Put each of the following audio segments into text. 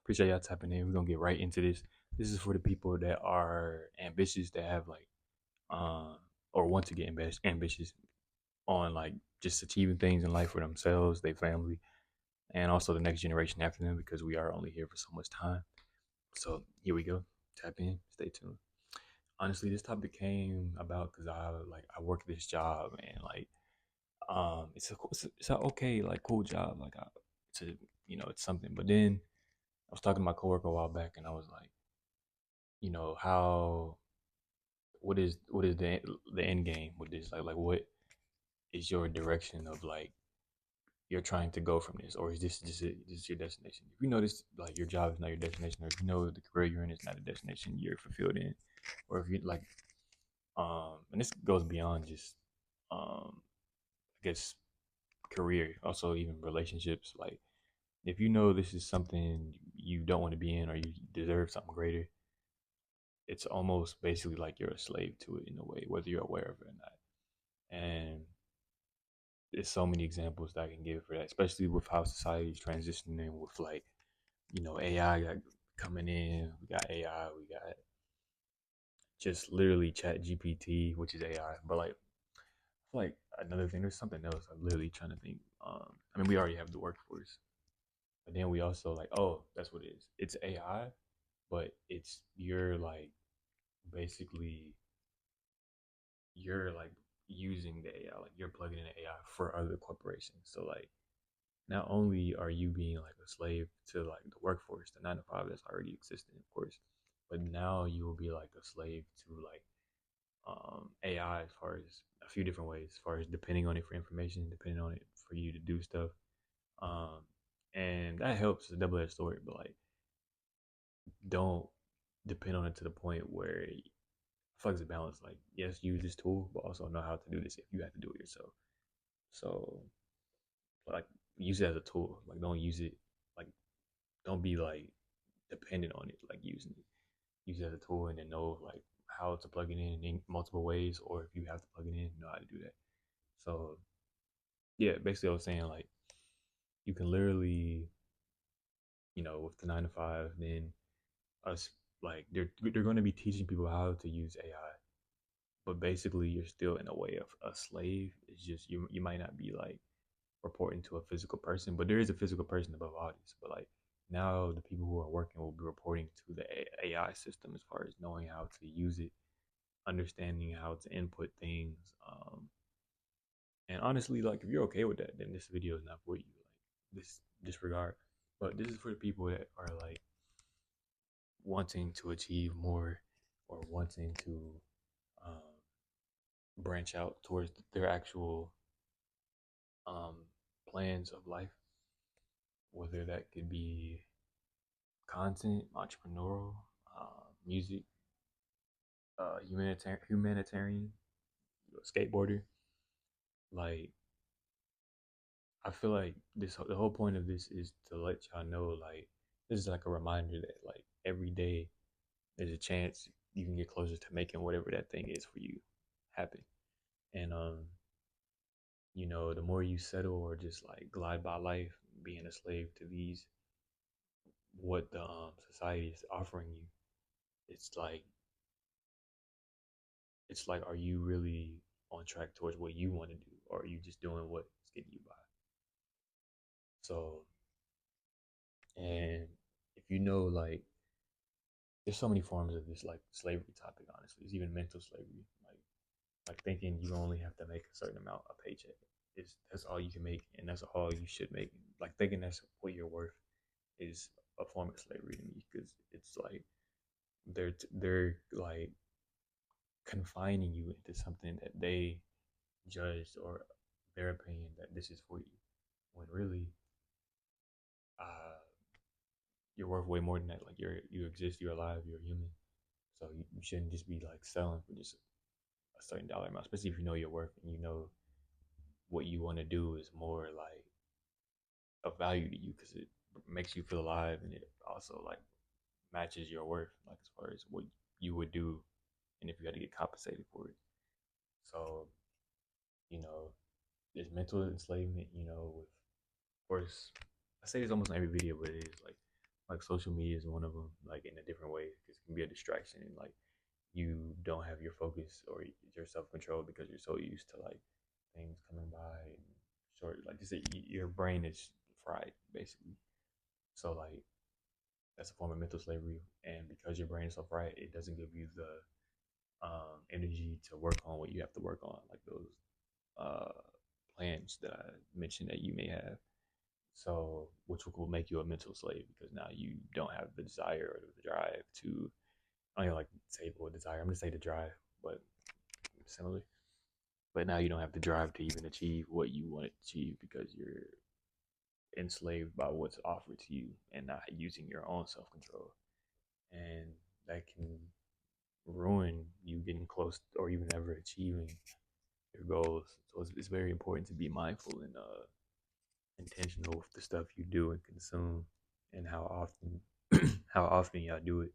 Appreciate y'all tapping in. We're gonna get right into this. This is for the people that are ambitious, that have like um or want to get ambitious on like just achieving things in life for themselves, their family, and also the next generation after them, because we are only here for so much time. So here we go. Tap in, stay tuned. Honestly, this topic came about because I work this job, and like it's a okay, like, cool job, like it's a, it's something. But then I was talking to my coworker a while back, and I was like, how what is the end game with this? Like what is your direction of like you're trying to go from this, or is this just this your destination? If you know this, like, your job is not your destination, or if you know the career you're in is not a destination you're fulfilled in, or if you like, and this goes beyond just I guess career, also even relationships. Like, if you know this is something you don't want to be in, or you deserve something greater, it's almost basically like you're a slave to it in a way, whether you're aware of it or not. And there's so many examples that I can give for that, especially with how society is transitioning with, like, AI coming in. We got AI, we got just literally Chat GPT, which is AI. But like, I feel like another thing, there's something else I'm literally trying to think. I mean, we already have the workforce, but then we also, like, oh, that's what it is. It's AI, but it's you're like basically you're like using the AI, like you're plugging in AI for other corporations. So like, not only are you being like a slave to like the workforce, the 9 to 5 that's already existing, of course, but now you will be like a slave to like AI, as far as a few different ways, as far as depending on it for information, depending on it for you to do stuff. Um, and that helps. It's a double-edged sword, but like, don't depend on it to the point where it fucks the balance. Like, yes, use this tool, but also know how to do this if you have to do it yourself. So like, use it as a tool. Like, don't use it like, don't be like dependent on it. Like, use it as a tool, and then know like how to plug it in multiple ways, or if you have to plug it in, know how to do that. So yeah, basically I was saying, like, you can literally, with the 9 to 5, then us, like, they're going to be teaching people how to use AI, but basically you're still in a way of a slave. It's just you might not be like reporting to a physical person, but there is a physical person above all this. But like, now the people who are working will be reporting to the AI system, as far as knowing how to use it, understanding how to input things. And honestly, like, if you're okay with that, then this video is not for you. Like, this disregard. But this is for the people that are like wanting to achieve more, or wanting to um, branch out towards their actual um, plans of life, whether that could be content, entrepreneurial, music, humanitarian, skateboarder. Like, I feel like the whole point of this is to let y'all know, like, this is like a reminder that like every day there's a chance you can get closer to making whatever that thing is for you happen. And the more you settle or just like glide by life, being a slave to these, what the society is offering you, it's like are you really on track towards what you want to do, or are you just doing what's getting you by? So, and if like, there's so many forms of this like slavery topic. Honestly, it's even mental slavery. Like thinking you only have to make a certain amount a paycheck. That's all you can make, and that's all you should make. Like, thinking that's what you're worth is a form of slavery to me, because it's like they're like confining you into something that they judged, or their opinion that this is for you, when really, uh, you're worth way more than that. Like, you exist, you're alive, you're human. So you shouldn't just be like selling for just a certain dollar amount, especially if you know your worth, and you know what you want to do is more like of value to you, because it makes you feel alive, and it also like matches your worth, like as far as what you would do, and if you had to get compensated for it. So, you know, there's mental enslavement, with, of course, I say this almost in every video, but it is like Like social media is one of them, like in a different way, because it can be a distraction and like you don't have your focus or your self control because you're so used to like things coming by and short, like you said, your brain is fried basically. So like that's a form of mental slavery, and because your brain is so fried, it doesn't give you the energy to work on what you have to work on, like those uh, plans that I mentioned that you may have. So, which will make you a mental slave because now you don't have the desire or the drive to, I don't like say well desire. I'm gonna say the drive, but similarly. But now you don't have the drive to even achieve what you want to achieve because you're enslaved by what's offered to you and not using your own self control. And that can ruin you getting close or even ever achieving your goals. So it's very important to be mindful and intentional with the stuff you do and consume and how often how often y'all do it.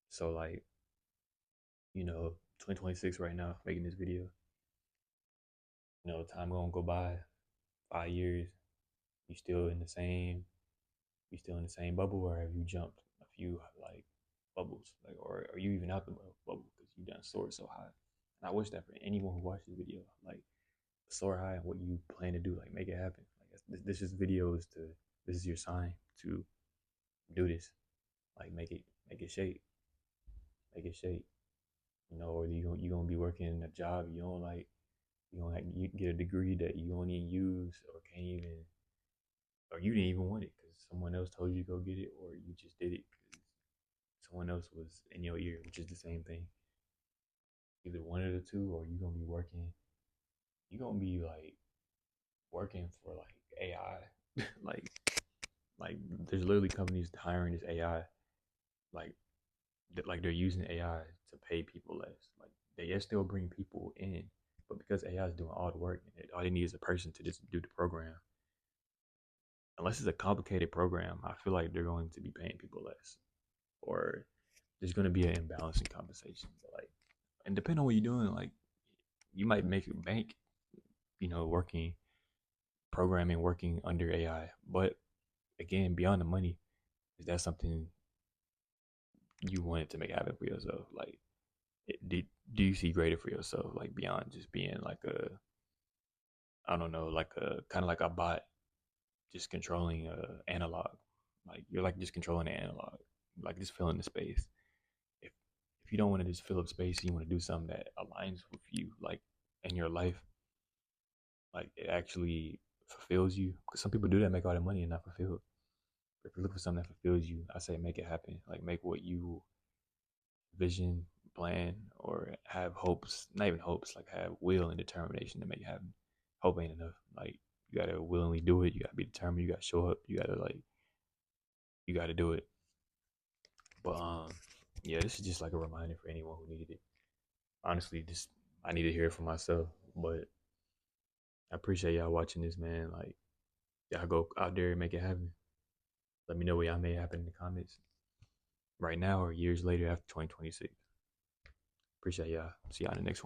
So like, 2026 right now, making this video, time gonna go by, 5 years, you still in the same you still in the same bubble or have you jumped a few like bubbles? Like or are you even out the bubble because you done soared so high? And I wish that for anyone who watched this video, like soar high and what you plan to do, like make it happen. Like this is video is to this is your sign to do this. Like make it shake, make it shake. Or you gonna be working in a job you don't like. You get a degree that you don't even use or can't even, or you didn't even want it because someone else told you to go get it, or you just did it because someone else was in your ear, which is the same thing. Either one of the two, or you gonna be working. You gonna be like working for like AI, like like there's literally companies hiring this AI, like like they're using AI to pay people less. Like they still bring people in, but because AI is doing all the work, all they need is a person to just do the program. Unless it's a complicated program, I feel like they're going to be paying people less, or there's going to be an imbalance in compensation. But like, and depending on what you're doing, like you might make a bank, working programming, working under AI. But again, beyond the money, is that something you wanted to make happen for yourself? Like, do you see greater for yourself, like beyond just being like a, I don't know, like a kind of like a bot, just controlling analog. Like you're like just controlling the analog, like just filling the space. If if you don't want to just fill up space, you want to do something that aligns with you, like in your life, like it actually fulfills you. Because some people do that, make all their money and not fulfilled. But if you look for something that fulfills you, I say make it happen. Like make what you vision, plan, or have hopes. Not even hopes, like have will and determination to make it happen. Hope ain't enough. Like you gotta willingly do it. You gotta be determined. You gotta show up. You gotta do it. But yeah, this is just like a reminder for anyone who needed it. Honestly, just I need to hear it for myself. But I appreciate y'all watching this, man. Like y'all go out there and make it happen. Let me know what y'all made happen in the comments right now or years later after 2026. Appreciate y'all. See y'all in the next one.